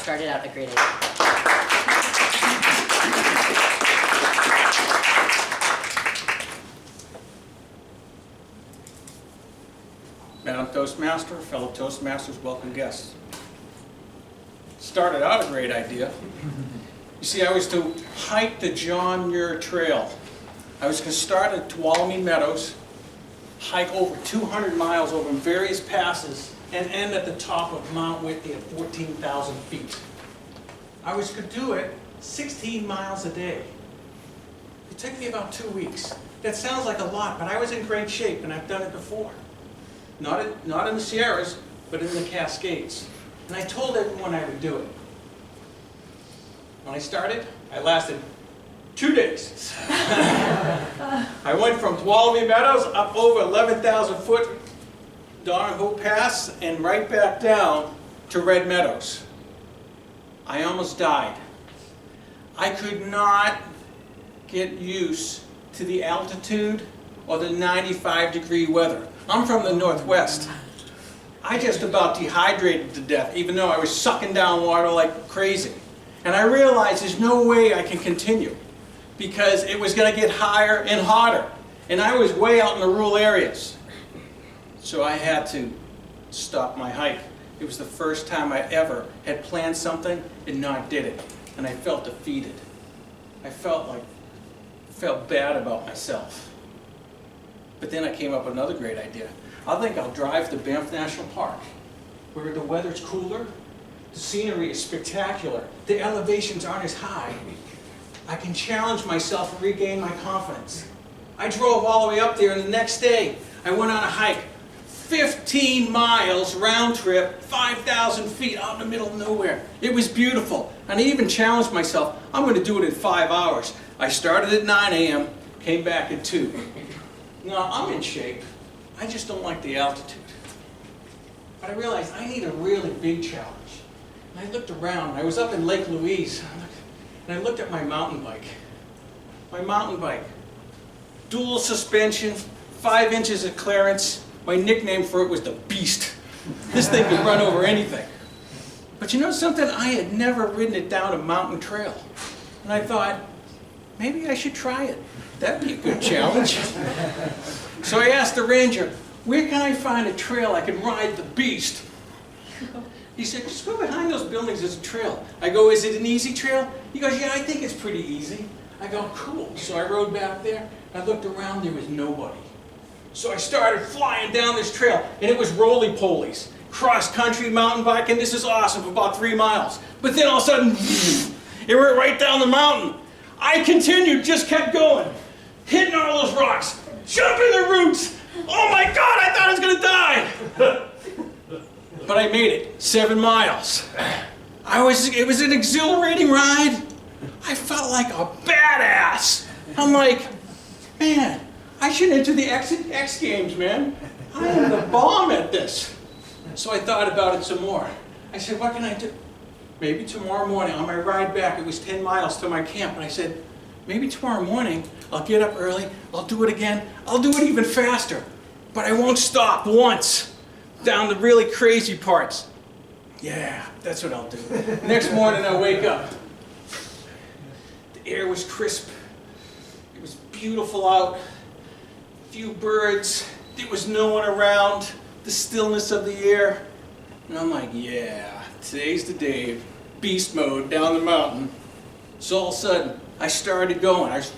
started out a great idea. Madam Toastmaster, fellow Toastmasters, welcome guests. Started out a great idea. You see, I was to hike the John Muir Trail. I was going to start at Tuolumne Meadows, hike over 200 miles over various passes, and end at the top of Mount Whitney at 14,000 feet. I was going to do it 16 miles a day. It took me about 2 weeks. That sounds like a lot, but I was in great shape, and I've done it before. Not in the Sierras, but in the Cascades. And I told everyone I would do it. When I started, I lasted 2 days. I went from Tuolumne Meadows up over 11,000 foot Donahoe Pass and right back down to Red Meadows. I almost died. I could not get used to the altitude or the 95-degree weather. I'm from the Northwest. I just about dehydrated to death, even though I was sucking down water like crazy. And I realized there's no way I can continue because it was going to get higher and hotter. And I was way out in the rural areas. So I had to stop my hike. It was the first time I ever had planned something and not did it. And I felt defeated. I felt bad about myself. But then I came up with another great idea. I think I'll drive to Banff National Park, where the weather's cooler, the scenery is spectacular, the elevations aren't as high. I can challenge myself and regain my confidence. I drove all the way up there, and the next day I went on a hike, 15 miles round trip, 5,000 feet out in the middle of nowhere. It was beautiful, and I even challenged myself, I'm going to do it in 5 hours. I started at 9 a.m., came back at 2. Now, I'm in shape. I just don't like the altitude. But I realized I need a really big challenge. And I looked around. I was up in Lake Louise, and I looked at my mountain bike. My mountain bike. Dual suspension, 5 inches of clearance. My nickname for it was the Beast. This thing could run over anything. But you know something? I had never ridden it down a mountain trail. And I thought, maybe I should try it. That'd be a good challenge. So I asked the ranger, where can I find a trail I can ride the Beast? He said, just go behind those buildings, there's a trail. I go, is it an easy trail? He goes, yeah, I think it's pretty easy. I go, cool. So I rode back there, I looked around, there was nobody. So I started flying down this trail, and it was roly-polies, cross-country mountain biking, this is awesome for about 3 miles. But then all of a sudden, it went right down the mountain. I continued, just kept going, hitting all those rocks, jumping the roots. Oh my God, I thought I was going to die. But I made it, 7 miles. It was an exhilarating ride. I felt like a badass. I'm like, man, I should enter the X Games, man. I am the bomb at this. So I thought about it some more. I said, what can I do? Maybe tomorrow morning, on my ride back, it was 10 miles to my camp, and I said, maybe tomorrow morning, I'll get up early, I'll do it again, I'll do it even faster, but I won't stop once, down the really crazy parts. Yeah, that's what I'll do. Next morning, I wake up. The air was crisp, it was beautiful out, few birds, there was no one around, the stillness of the air, and I'm like, yeah, today's the day, beast mode down the mountain. So all of a sudden, I started going. I was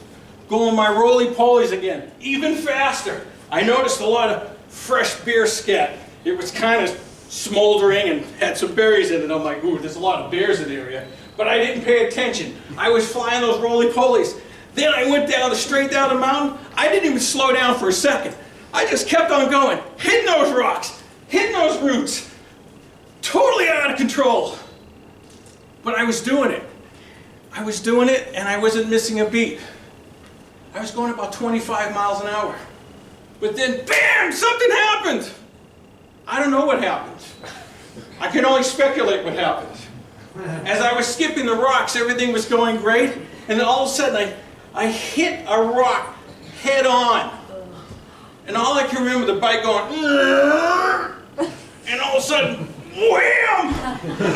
going my roly-polies again, even faster. I noticed a lot of fresh bear scat. It was kind of smoldering and had some berries in it. I'm like, ooh, there's a lot of bears in the area. But I didn't pay attention. I was flying those roly-polies. Then I went straight down the mountain. I didn't even slow down for a second. I just kept on going, hitting those rocks, hitting those roots. Totally out of control. But I was doing it. I was doing it, and I wasn't missing a beat. I was going about 25 miles an hour. But then, bam, something happened. I don't know what happened. I can only speculate what happened. As I was skipping the rocks, everything was going great, and then all of a sudden, I hit a rock head on. And all I can remember, the bike going, and all of a sudden, wham!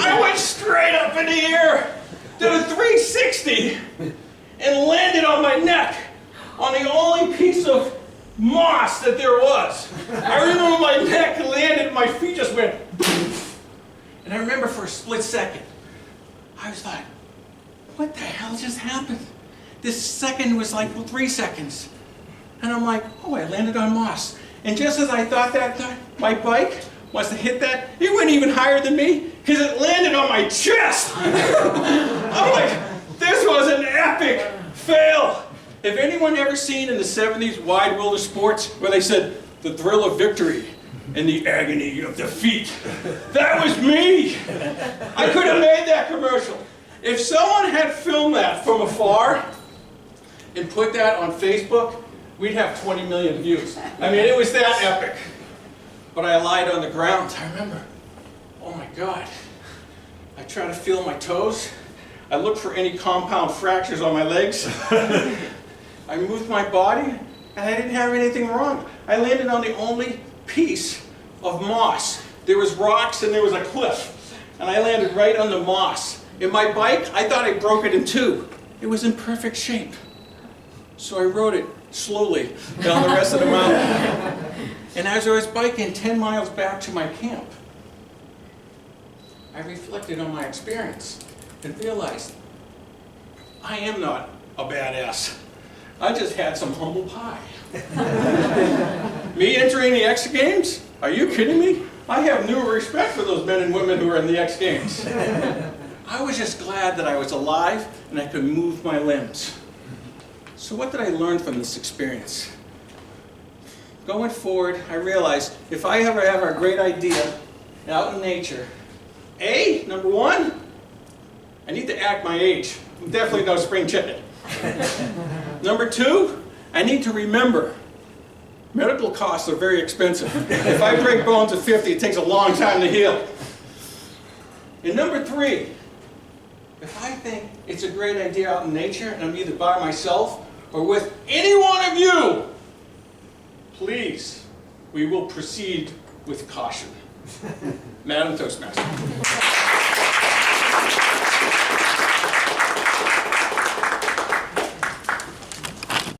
I went straight up into 360 and landed on my neck on the only piece of moss that there was. I remember my neck landed and my feet just went and I remember for a split second, I was like, what the hell just happened? This second was like 3 seconds. And I'm like, oh, I landed on moss. And just as I thought that, my bike must have hit that. It went even higher than me because it landed on my chest. I'm like, this was an epic fail. Have anyone ever seen in the 70s Wide World of Sports where they said, the thrill of victory and the agony of defeat? That was me. I could have made that commercial. If someone had filmed that from afar and put that on Facebook, we'd have 20 million views. I mean, it was that epic. But I lied on the ground. I remember, oh my God. I tried to feel my toes. I looked for any compound fractures on my legs. I moved my body, and I didn't have anything wrong. I landed on the only piece of moss. There was rocks and there was a cliff. And I landed right on the moss. In my bike, I thought I broke it in two. It was in perfect shape. So I rode it slowly down the rest of the mountain. And as I was biking 10 miles back to my camp, I reflected on my experience and realized I am not a badass. I just had some humble pie. Me entering the X Games? Are you kidding me? I have new respect for those men and women who are in the X Games. I was just glad that I was alive and I could move my limbs. So what did I learn from this experience? Going forward, I realized if I ever have a great idea out in nature, number one, I need to act my age. I'm definitely no spring chicken. Number two, I need to remember medical costs are very expensive. If I break bones at 50, it takes a long time to heal. And number three, if I think it's a great idea out in nature and I'm either by myself or with any one of you, please, we will proceed with caution. Madam Toastmaster.